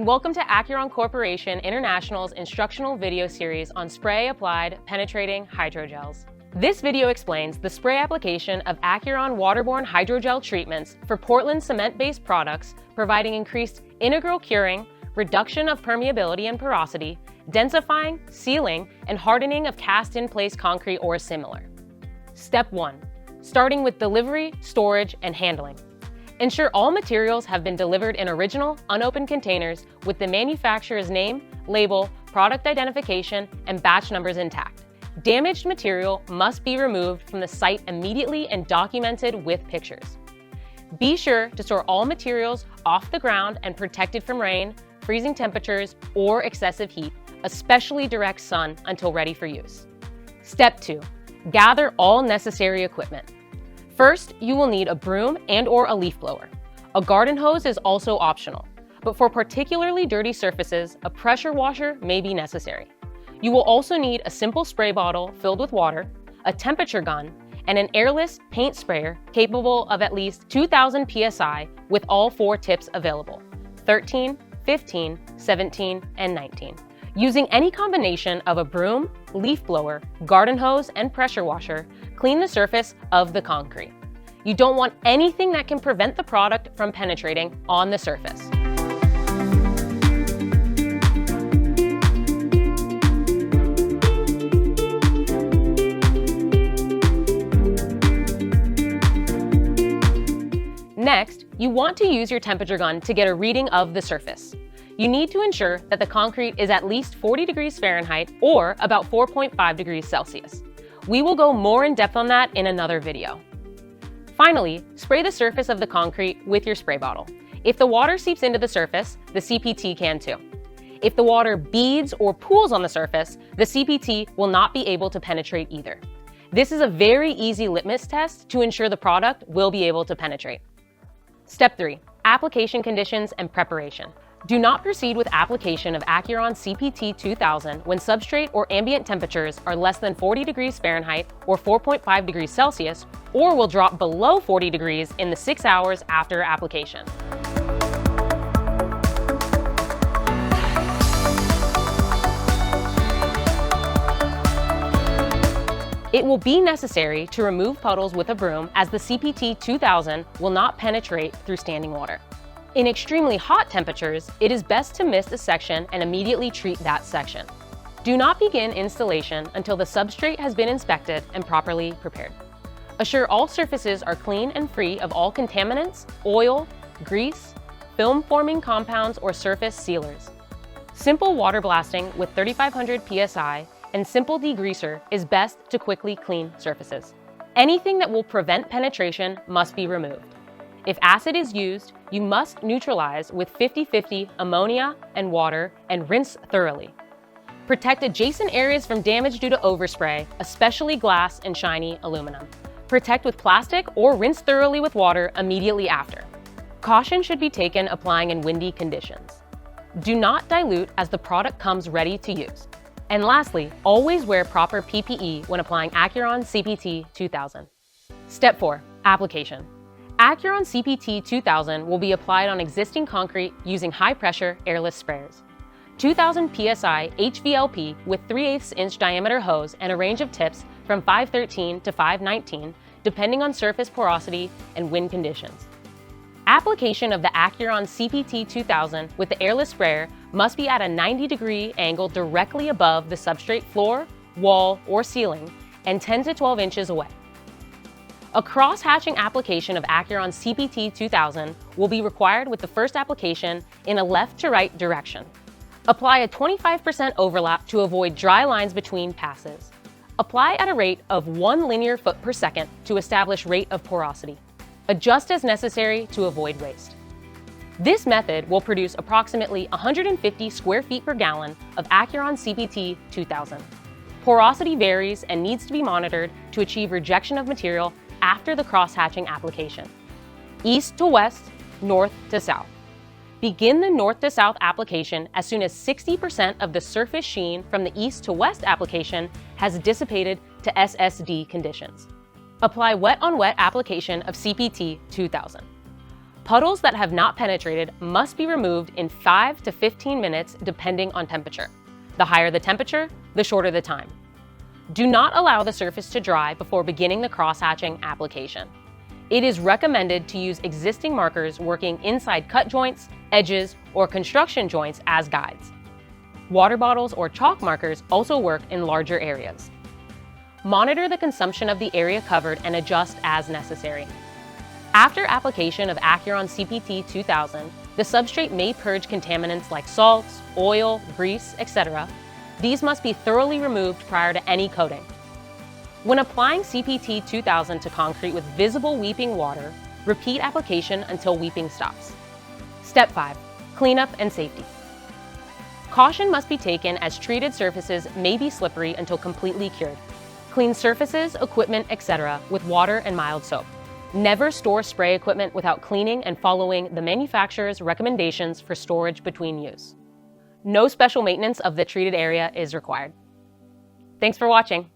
and welcome to Aquron Corporation International's instructional video series on spray-applied penetrating hydrogels. This video explains the spray application of Aquron waterborne hydrogel treatments for Portland cement-based products, providing increased integral curing, reduction of permeability and porosity, densifying, sealing, and hardening of cast-in-place concrete or similar. Step 1. Starting with delivery, storage, and handling. Ensure all materials have been delivered in original, unopened containers with the manufacturer's name, label, product identification, and batch numbers intact. Damaged material must be removed from the site immediately and documented with pictures. Be sure to store all materials off the ground and protected from rain, freezing temperatures, or excessive heat, especially direct sun, until ready for use. Step 2. Gather all necessary equipment. First, you will need a broom and/or a leaf blower. A garden hose is also optional, but for particularly dirty surfaces, a pressure washer may be necessary. You will also need a simple spray bottle filled with water, a temperature gun, and an airless paint sprayer capable of at least 2,000 psi with all 4 tips available: 13, 15, 17, and 19. Using any combination of a broom, leaf blower, garden hose, and pressure washer, clean the surface of the concrete. You don't want anything that can prevent the product from penetrating on the surface. Next, you want to use your temperature gun to get a reading of the surface. You need to ensure that the concrete is at least 40 degrees Fahrenheit or about 4.5 degrees Celsius. We will go more in depth on that in another video. Finally, spray the surface of the concrete with your spray bottle. If the water seeps into the surface, the CPT can too. If the water beads or pools on the surface, the CPT will not be able to penetrate either. This is a very easy litmus test to ensure the product will be able to penetrate. Step 3. Application conditions and preparation. Do not proceed with application of Aquron CPT-2000 when substrate or ambient temperatures are less than 40 degrees Fahrenheit or 4.5 degrees Celsius, or will drop below 40 degrees in the 6 hours after application. It will be necessary to remove puddles with a broom, as the CPT-2000 will not penetrate through standing water. In extremely hot temperatures, it is best to mist a section and immediately treat that section. Do not begin installation until the substrate has been inspected and properly prepared. Assure all surfaces are clean and free of all contaminants, oil, grease, film-forming compounds, or surface sealers. Simple water blasting with 3,500 psi and simple degreaser is best to quickly clean surfaces. Anything that will prevent penetration must be removed. If acid is used, you must neutralize with 50-50 ammonia and water and rinse thoroughly. Protect adjacent areas from damage due to overspray, especially glass and shiny aluminum. Protect with plastic or rinse thoroughly with water immediately after. Caution should be taken applying in windy conditions. Do not dilute, as the product comes ready to use. And lastly, always wear proper PPE when applying Aquron CPT-2000. Step 4. Application. Aquron CPT-2000 will be applied on existing concrete using high-pressure airless sprayers. 2,000 psi HVLP with 3/8 inch diameter hose and a range of tips from 513 to 519, depending on surface porosity and wind conditions. Application of the Aquron CPT-2000 with the airless sprayer must be at a 90-degree angle directly above the substrate floor, wall, or ceiling, and 10 to 12 inches away. A cross-hatching application of Aquron CPT-2000 will be required with the first application in a left-to-right direction. Apply a 25% overlap to avoid dry lines between passes. Apply at a rate of 1 linear foot per second to establish rate of porosity. Adjust as necessary to avoid waste. This method will produce approximately 150 square feet per gallon of Aquron CPT-2000. Porosity varies and needs to be monitored to achieve rejection of material after the cross-hatching application. East to west, north to south. Begin the north to south application as soon as 60% of the surface sheen from the east to west application has dissipated to SSD conditions. Apply wet-on-wet application of CPT-2000. Puddles that have not penetrated must be removed in 5 to 15 minutes depending on temperature. The higher the temperature, the shorter the time. Do not allow the surface to dry before beginning the cross-hatching application. It is recommended to use existing markers working inside cut joints, edges, or construction joints as guides. Water bottles or chalk markers also work in larger areas. Monitor the consumption of the area covered and adjust as necessary. After application of Aquron CPT-2000, the substrate may purge contaminants like salts, oil, grease, etc. These must be thoroughly removed prior to any coating. When applying CPT-2000 to concrete with visible weeping water, repeat application until weeping stops. Step 5. Cleanup and safety. Caution must be taken as treated surfaces may be slippery until completely cured. Clean surfaces, equipment, etc. with water and mild soap. Never store spray equipment without cleaning and following the manufacturer's recommendations for storage between use. No special maintenance of the treated area is required. Thanks for watching.